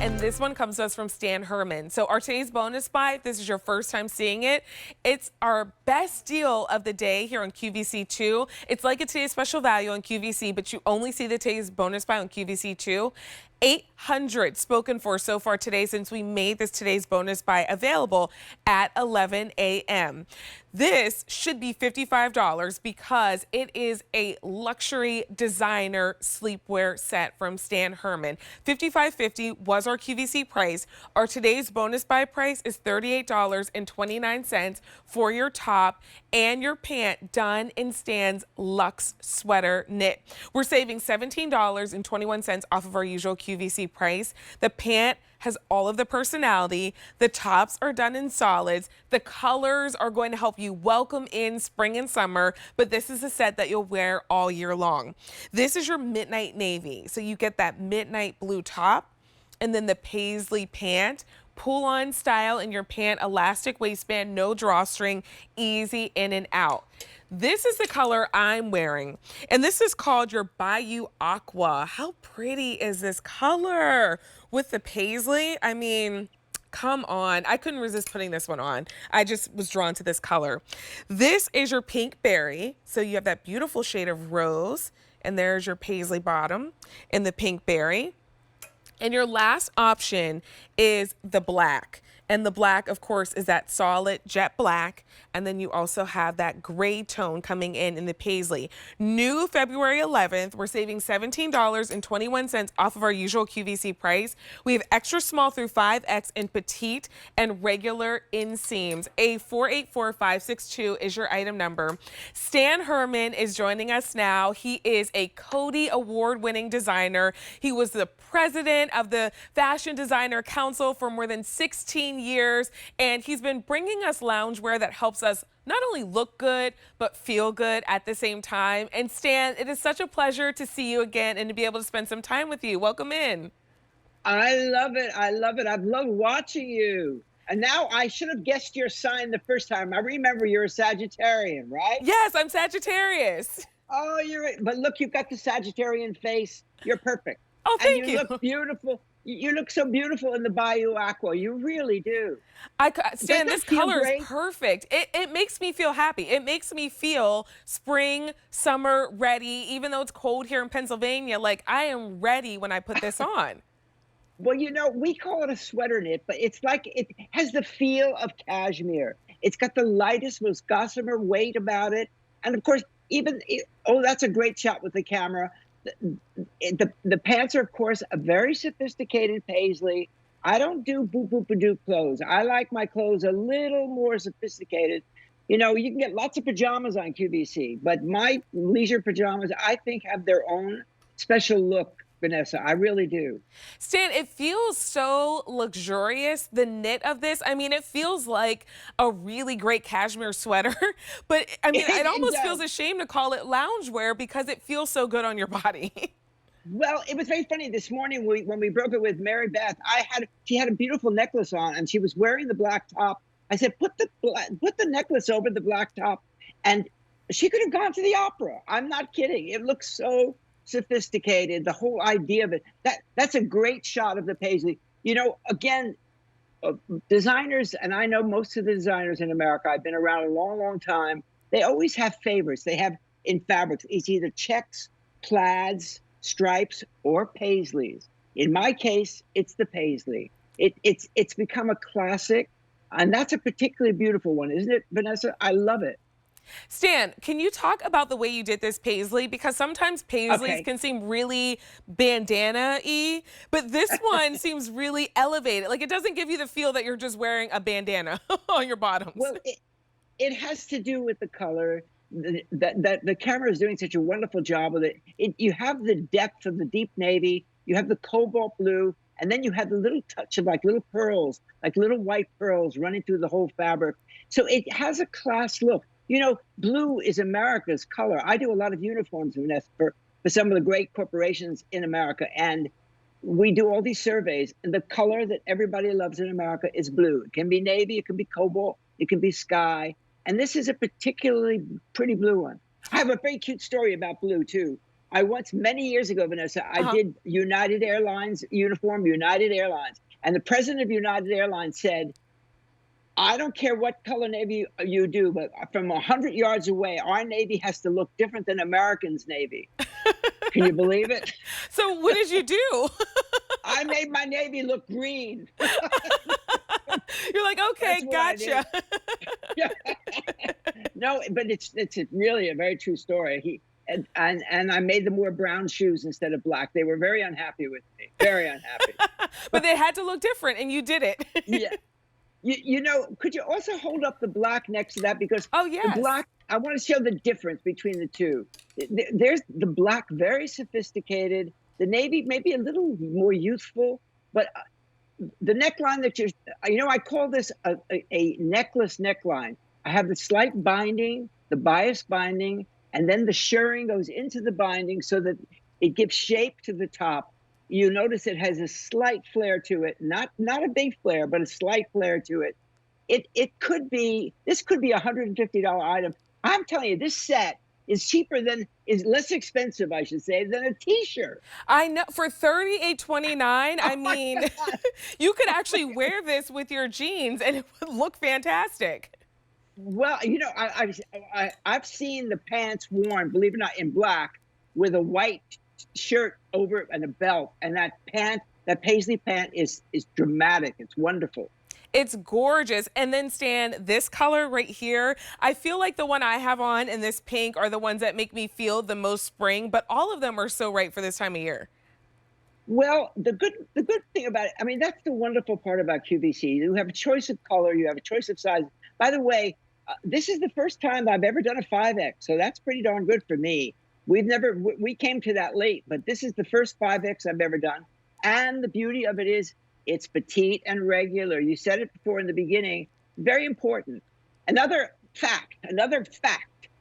and this one comes to us from Stan Herman. So our today's bonus buy, if this is your first time seeing it, it's our best deal of the day here on QVC2. It's like a today's special value on QVC, but you only see the today's bonus buy on QVC2. 800 spoken for so far today since we made this today's bonus buy available at 11 a.m. This should be $55 because it is a luxury designer sleepwear set from Stan Herman. $55.50 was our QVC price. Our today's bonus buy price is $38.29 for your top and your pant done in Stan's Lux sweater knit. We're saving $17.21 off of our usual QVC price. The pant has all of the personality. The tops are done in solids. The colors are going to help you welcome in spring and summer, but this is a set that you'll wear all year long. This is your midnight navy. So you get that midnight blue top and then the paisley pant. Pull-on style in your pant, elastic waistband, no drawstring, easy in and out. This is the color I'm wearing, and this is called your Bayou Aqua. How pretty is this color with the paisley? I mean, come on. I couldn't resist putting this one on. I just was drawn to this color. This is your pink berry, so you have that beautiful shade of rose, and there's your paisley bottom in the pink berry. And your last option is the black. And the black, of course, is that solid jet black. And then you also have that gray tone coming in the paisley. New February 11th, we're saving $17.21 off of our usual QVC price. We have extra small through 5X in petite and regular inseams. A484562 is your item number. Stan Herman is joining us now. He is a Coty award-winning designer. He was the president of the Fashion Designer Council for more than 16 years, and he's been bringing us loungewear that helps us not only look good, but feel good at the same time. And Stan, it is such a pleasure to see you again and to be able to spend some time with you. Welcome in. I love it. I love it. I've loved watching you. And now I should have guessed your sign the first time. I remember you're a Sagittarian, right? Yes, I'm Sagittarius. Oh, but look, you've got the Sagittarian face. You're perfect. Oh, thank you. You Look beautiful. You look so beautiful in the Bayou Aqua. You really do. Stan, this color is perfect. It makes me feel happy. It makes me feel spring, summer ready, even though it's cold here in Pennsylvania. Like, I am ready when I put this on. Well, you know, we call it a sweater knit, but it's like it has the feel of cashmere. It's got the lightest, most gossamer weight about it. And of course, that's a great shot with the camera. The pants are, of course, a very sophisticated paisley. I don't do boop-boop-a-doo clothes. I like my clothes a little more sophisticated. You know, you can get lots of pajamas on QVC, but my leisure pajamas, I think, have their own special look, Vanessa. I really do. Stan, it feels so luxurious, the knit of this. I mean, it feels like a really great cashmere sweater, but I mean, it almost feels a shame to call it loungewear because it feels so good on your body. Well, it was very funny this morning when we broke it with Mary Beth. She had a beautiful necklace on, and she was wearing the black top. I said, put the necklace over the black top, and she could have gone to the opera. I'm not kidding. It looks so sophisticated, the whole idea of it. That's a great shot of the paisley. You know, again, designers, and I know most of the designers in America, I've been around a long, long time, they always have favorites. They have in fabrics, it's either checks, plaids, stripes, or paisleys. In my case, it's the paisley. It's become a classic, and that's a particularly beautiful one, isn't it, Vanessa? I love it. Stan, can you talk about the way you did this paisley? Because sometimes paisleys can seem really bandana-y, but this one seems really elevated. Like, it doesn't give you the feel that you're just wearing a bandana on your bottoms. Well, it has to do with the color. The camera is doing such a wonderful job with it. You have the depth of the deep navy, you have the cobalt blue, and then you have the little touch of like little pearls, like little white pearls running through the whole fabric. So it has a class look. You know, blue is America's color. I do a lot of uniforms, Vanessa, for some of the great corporations in America. And we do all these surveys. And the color that everybody loves in America is blue. It can be navy, it can be cobalt, it can be sky. And this is a particularly pretty blue one. I have a very cute story about blue, too. I once, many years ago, Vanessa, I Uh-huh. did United Airlines uniform, United Airlines. And the president of United Airlines said, I don't care what color Navy you do, but from 100 yards away, our Navy has to look different than Americans' Navy. Can you believe it? So what did you do? I made my Navy look green. You're like, okay, That's what I did. gotcha. Yeah. No, but it's really a very true story. And I made them wear brown shoes instead of black. They were very unhappy with me. Very unhappy. But they had to look different, and you did it. Yeah. You know, could you also hold up the black next to that? Because Oh, the yes. black, I want to show the difference between the two. There's the black, very sophisticated, the navy, maybe a little more youthful, but the neckline that you know, I call this a necklace neckline. I have the slight binding, the bias binding, and then the shirring goes into the binding so that it gives shape to the top. You notice it has a slight flare to it, not a big flare, but a slight flare to it. This could be $150 item. I'm telling you, this set is less expensive, I should say, than a T-shirt. I know for $38.29, Oh I my mean, God. you could actually wear this with your jeans and it would look fantastic. Well, you know, I've seen the pants worn, believe it or not, in black with a white shirt over it and a belt, and that paisley pant is dramatic. It's wonderful. It's gorgeous. And then Stan, this color right here, I feel like the one I have on and this pink are the ones that make me feel the most spring, but all of them are so right for this time of year. Well, the good thing about it, I mean, that's the wonderful part about QVC. You have a choice of color, you have a choice of size. By the way, this is the first time I've ever done a 5X, so that's pretty darn good for me. We came to that late, but this is the first 5X I've ever done. And the beauty of it is it's petite and regular. You said it before in the beginning, very important. Another fact,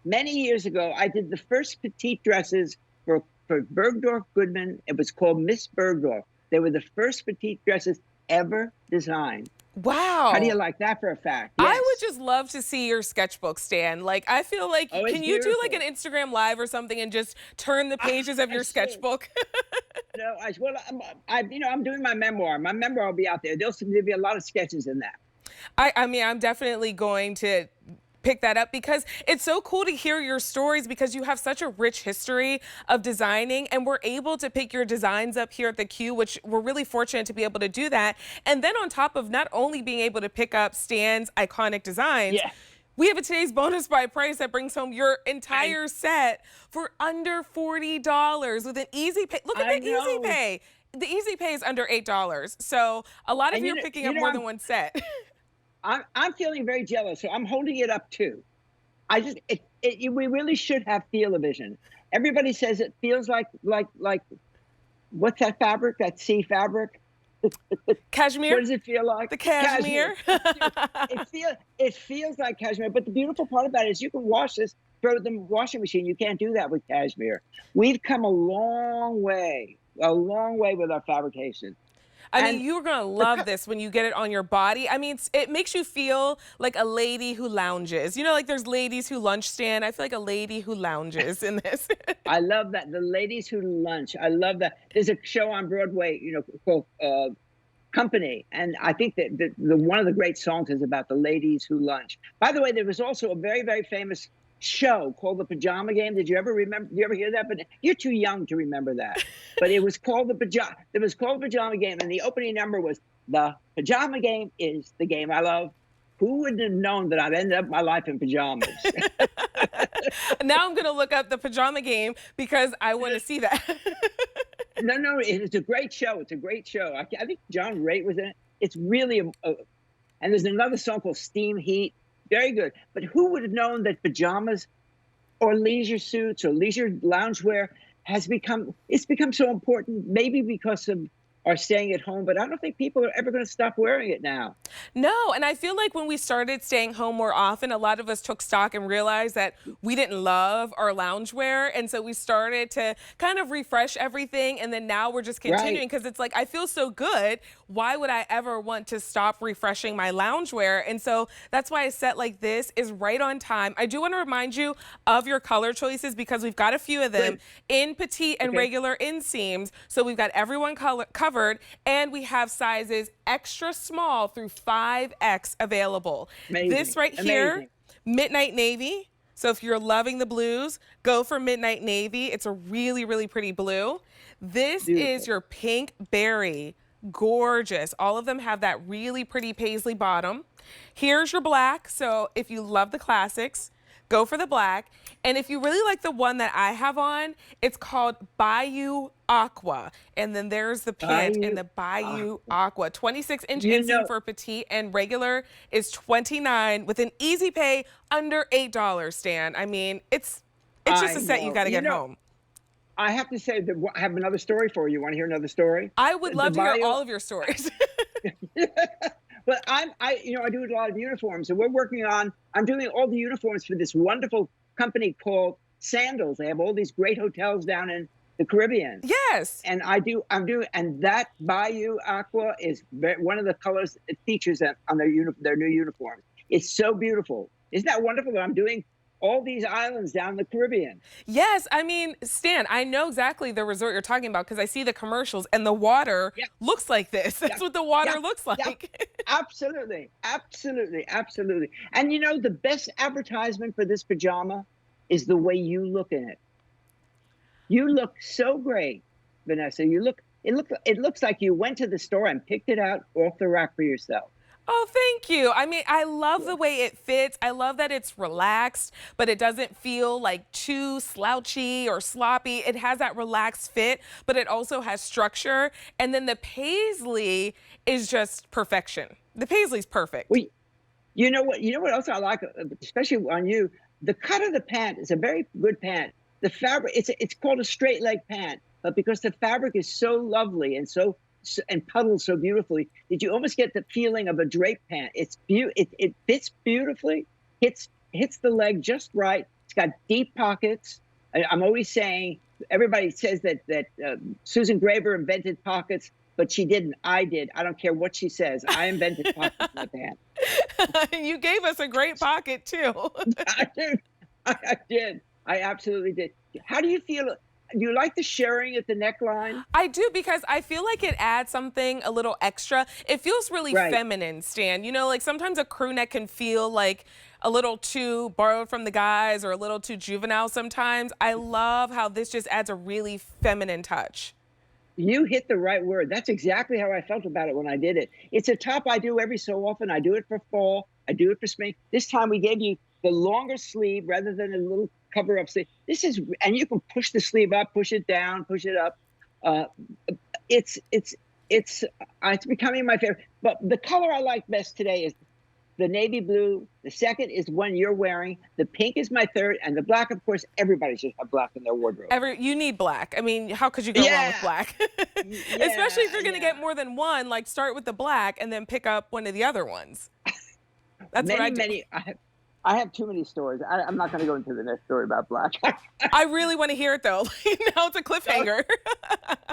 many years ago, I did the first petite dresses for Bergdorf Goodman. It was called Miss Bergdorf. They were the first petite dresses ever designed. Wow. How do you like that for a fact? I Yes. would just love to see your sketchbook, Stan. Like, I feel like, Oh, it's can you do like an beautiful. Instagram live or something and just turn the pages of I your should. sketchbook? No, well, I'm doing my memoir. My memoir will be out there. There'll be a lot of sketches in that. I mean, I'm definitely going to pick that up because it's so cool to hear your stories because you have such a rich history of designing and we're able to pick your designs up here at the Q, which we're really fortunate to be able to do that. And then on top of not only being able to pick up Stan's iconic designs, Yeah. we have a today's bonus buy price that brings home your entire set for under $40 with an easy pay. Look at I the easy know. pay. The easy pay is under $8. So a lot of And you are picking up more than one set. I'm feeling very jealous, so I'm holding it up too. We really should have feel-o-vision. Everybody says it feels like what's that fabric? That sea fabric? Cashmere? What does it feel like? The cashmere. It feels like cashmere. But the beautiful part about it is you can wash this, throw it in the washing machine. You can't do that with cashmere. We've come a long way with our fabrication. I mean, And you're going to love this when you get it on your body. I mean, it makes you feel like a lady who lounges. You know, like there's ladies who lunch stand. I feel like a lady who lounges in this. I love that. The ladies who lunch. I love that. There's a show on Broadway, you know, called Company. And I think that one of the great songs is about the ladies who lunch. By the way, there was also a very, very famous show called The Pajama Game. Did you ever hear that? But you're too young to remember that. But it was called The Pajama Game. And the opening number was, "The Pajama Game is the game I love." Who would have known that I'd end up my life in pajamas? Now I'm going to look up The Pajama Game because I want to see that. No, it's a great show. It's a great show. I think John Raitt was in it. It's really and there's another song called Steam Heat. Very good. But who would have known that pajamas or leisure suits or leisure loungewear it's become so important, maybe because of our staying at home, but I don't think people are ever going to stop wearing it now. No, and I feel like when we started staying home more often, a lot of us took stock and realized that we didn't love our loungewear. And so we started to kind of refresh everything. And then now we're just Right. continuing because it's like, I feel so good. Why would I ever want to stop refreshing my loungewear? And so that's why a set like this is right on time. I do want to remind you of your color choices because we've got a few of them Good. in petite and Okay. regular inseams. So we've got everyone covered, and we have sizes extra small through 5X available. This Amazing. right here, Amazing. midnight navy. So if you're loving the blues, go for midnight navy. It's a really, really pretty blue. This is Beautiful. your pink berry. Gorgeous. All of them have that really pretty paisley bottom. Here's your black. So if you love the classics, go for the black. And if you really like the one that I have on, it's called Bayou Aqua. And then there's the pant in Bayou the Bayou Aqua. Aqua. 26-inch You inseam know, for petite and regular is 29 with an easy pay under $8, Stan. I mean, it's just I a set you know. got to get home. I have to say that I have another story for you. Want to hear another story? I would The love to hear Bayou. all of your stories. But I do a lot of uniforms, and I'm doing all the uniforms for this wonderful company called Sandals. They have all these great hotels down in the Caribbean. Yes. And and that Bayou Aqua is one of the colors it features on their new uniforms. It's so beautiful. Isn't that wonderful that I'm doing all these islands down the Caribbean? Yes, I mean, Stan, I know exactly the resort you're talking about because I see the commercials and the water Yeah, looks like this. yeah, That's what the water yeah, looks yeah. like. Absolutely, absolutely, absolutely. And the best advertisement for this pajama is the way you look in it. You look so great, Vanessa. It looks like you went to the store and picked it out off the rack for yourself. Oh, thank you. I mean, I love the way it fits. I love that it's relaxed, but it doesn't feel like too slouchy or sloppy. It has that relaxed fit, but it also has structure. And then the paisley is just perfection. The paisley's perfect. We, you know what else I like, especially on you. The cut of the pant is a very good pant. The fabric, it's called a straight leg pant, but because the fabric is so lovely and and puddles so beautifully, that you almost get the feeling of a drape pant. It fits beautifully, hits the leg just right. It's got deep pockets. I'm always saying, everybody says that Susan Graver invented pockets, but she didn't. I did. I don't care what she says. I invented pockets in the pant. You gave us a great pocket, too. I did. I did. I absolutely did. How do you feel? Do you like the shirring at the neckline? I do because I feel like it adds something a little extra. It feels really Right. feminine, Stan. You know, like sometimes a crew neck can feel like a little too borrowed from the guys or a little too juvenile sometimes. I love how this just adds a really feminine touch. You hit the right word. That's exactly how I felt about it when I did it. It's a top I do every so often. I do it for fall. I do it for spring. This time we gave you the longer sleeve rather than a little cover up sleeve. And you can push the sleeve up, push it down, push it up. It's becoming my favorite. But the color I like best today is the navy blue. The second is one you're wearing. The pink is my third, and the black, of course, everybody should have black in their wardrobe. You need black. I mean, how could you go wrong with Yeah, black? yeah, Especially if you're going to yeah. get more than one, like start with the black and then pick up one of the other ones. That's what I do. I have too many stories. I'm not going to go into the next story about black. I really want to hear it though. Now it's a cliffhanger.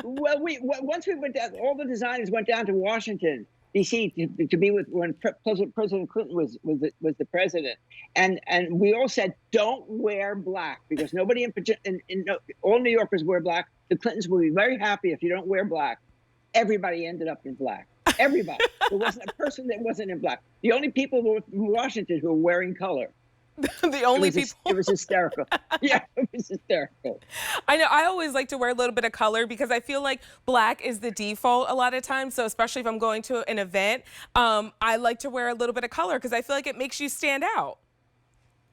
Well, once we went down, all the designers went down to Washington D.C. to be with when President Clinton was the president, and we all said, don't wear black because nobody all New Yorkers wear black. The Clintons will be very happy if you don't wear black. Everybody ended up in black. Everybody. There wasn't a person that wasn't in black. The only people were from Washington who were wearing color. The only people. It was hysterical. Yeah, it was hysterical. I know. I always like to wear a little bit of color because I feel like black is the default a lot of times. So especially if I'm going to an event, I like to wear a little bit of color because I feel like it makes you stand out.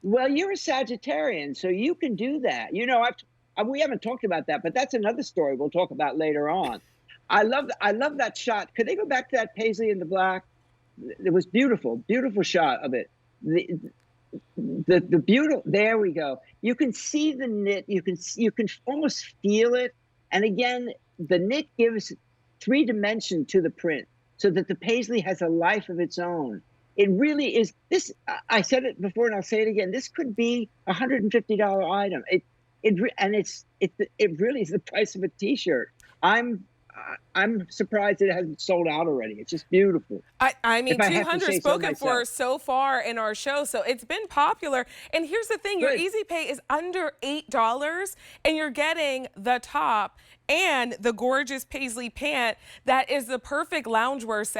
Well, you're a Sagittarian, so you can do that. We haven't talked about that, but that's another story we'll talk about later on. I love that shot. Could they go back to that paisley in the black? It was beautiful, beautiful shot of it. The beautiful. There we go. You can see the knit. You can almost feel it. And again, the knit gives 3 dimension to the print. so that the paisley has a life of its own. It really is this. I said it before and I'll say it again. This could be a $150 item. It really is the price of a t-shirt. I'm surprised it hasn't sold out already. It's just beautiful. I mean, If I have to 200 say so spoken for myself. so far in our show, so it's been popular. And here's the thing, your Good. Easy Pay is under $8, and you're getting the top and the gorgeous paisley pant that is the perfect loungewear set.